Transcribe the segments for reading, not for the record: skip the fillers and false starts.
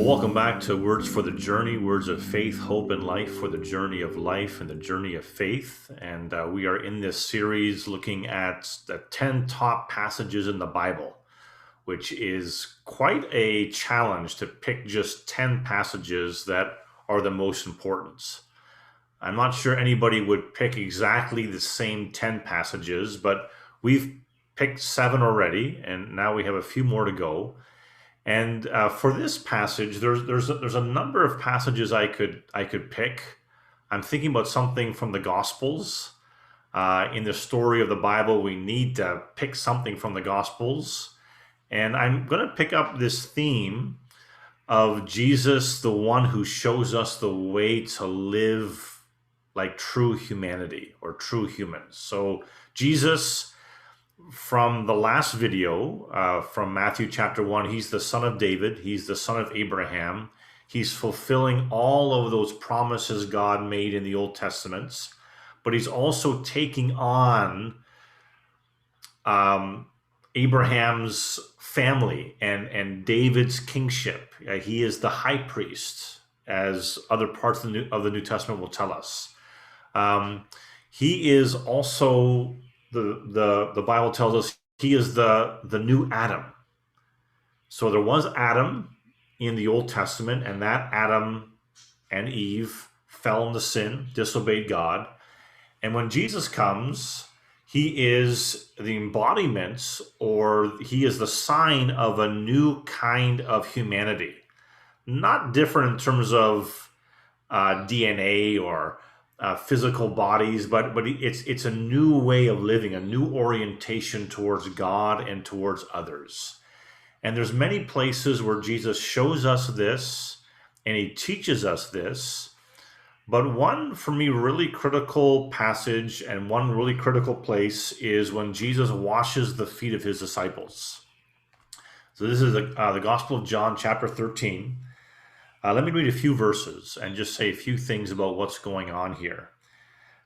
Well, welcome back to Words for the Journey, words of faith, hope, and life for the journey of life and the journey of faith. And we are in this series looking at the 10 top passages in the Bible, which is quite a challenge to pick just 10 passages that are the most important. I'm not sure anybody would pick exactly the same 10 passages, but we've picked 7 already, and now we have a few more to go. And for this passage, there's a number of passages I could pick. I'm thinking about something from the Gospels. In the story of the Bible, we need to pick something from the Gospels, and I'm going to pick up this theme of Jesus, the one who shows us the way to live like true humanity or true humans. So Jesus, from the last video from Matthew chapter 1, he's the son of David, he's the son of Abraham. He's fulfilling all of those promises God made in the Old Testaments, but he's also taking on Abraham's family and David's kingship. He is the high priest, as other parts of the New Testament will tell us. He is also the Bible tells us he is the new Adam. So there was Adam in the Old Testament, and that Adam and Eve fell into sin, disobeyed God. And when Jesus comes, he is the embodiment, or he is the sign of a new kind of humanity. Not different in terms of DNA or physical bodies, but it's a new way of living, a new orientation towards God and towards others. And there's many places where Jesus shows us this and he teaches us this. But one, for me, really critical passage and one really critical place is when Jesus washes the feet of his disciples. So this is the Gospel of John, chapter 13. Let me read a few verses and just say a few things about what's going on here.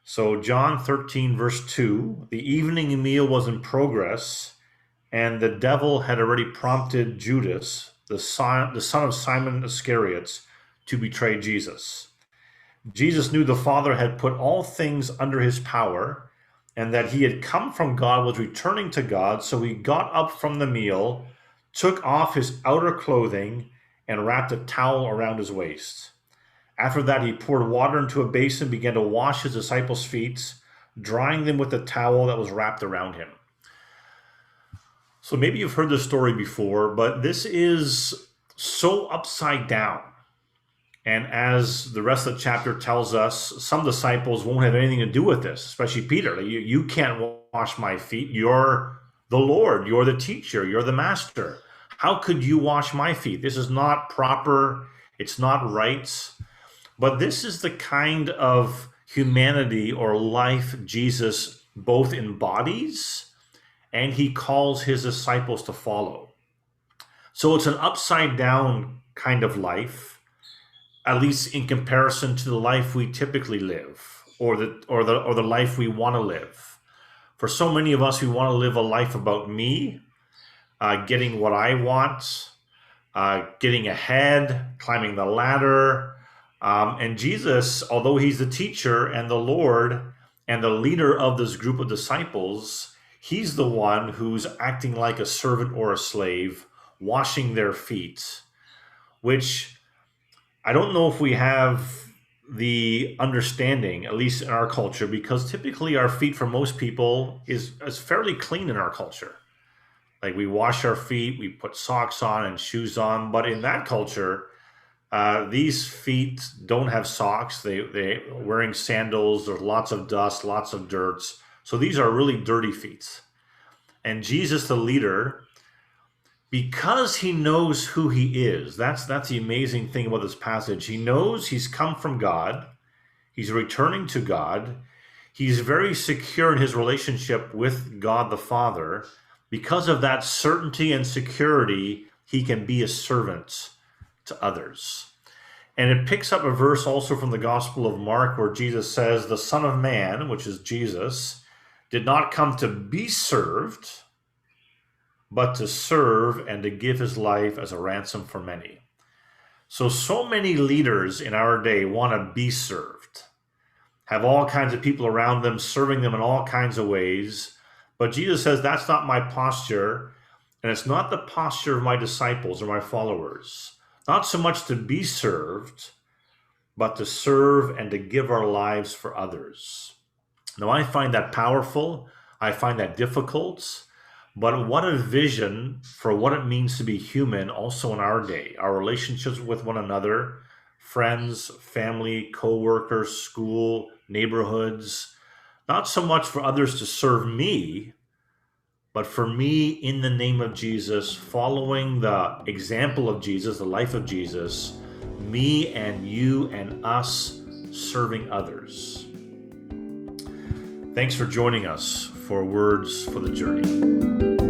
So John 13, verse 2, the evening meal was in progress, and the devil had already prompted Judas, the son of Simon Iscariot, to betray Jesus. Jesus knew the Father had put all things under his power, and that he had come from God, was returning to God, so he got up from the meal, took off his outer clothing, and wrapped a towel around his waist. After that, he poured water into a basin, began to wash his disciples' feet, drying them with the towel that was wrapped around him. So maybe you've heard this story before, but this is so upside down. And as the rest of the chapter tells us, some disciples won't have anything to do with this, especially Peter. You can't wash my feet. You're the Lord. You're the teacher. You're the master. How could you wash my feet? This is not proper. It's not right. But this is the kind of humanity or life Jesus both embodies and he calls his disciples to follow. So it's an upside down kind of life, at least in comparison to the life we typically live or the life we want to live. For so many of us, we want to live a life about me, getting what I want, getting ahead, climbing the ladder. And Jesus, although he's the teacher and the Lord and the leader of this group of disciples, he's the one who's acting like a servant or a slave, washing their feet, which I don't know if we have the understanding, at least in our culture, because typically our feet for most people is fairly clean in our culture. Like we wash our feet, we put socks on and shoes on, but in that culture, these feet don't have socks. They're wearing sandals. There's lots of dust, lots of dirt. So these are really dirty feet. And Jesus, the leader, because he knows who he is, that's the amazing thing about this passage. He knows he's come from God. He's returning to God. He's very secure in his relationship with God the Father. Because of that certainty and security, he can be a servant to others. And it picks up a verse also from the Gospel of Mark where Jesus says, the Son of Man, which is Jesus, did not come to be served, but to serve and to give his life as a ransom for many. So many leaders in our day want to be served, have all kinds of people around them, serving them in all kinds of ways. But Jesus says that's not my posture, and it's not the posture of my disciples or my followers. Not so much to be served, but to serve and to give our lives for others. Now, I find that powerful. I find that difficult. But what a vision for what it means to be human also in our day. Our relationships with one another, friends, family, co-workers, school, neighborhoods. Not so much for others to serve me, but for me in the name of Jesus, following the example of Jesus, the life of Jesus, me and you and us serving others. Thanks for joining us for Words for the Journey.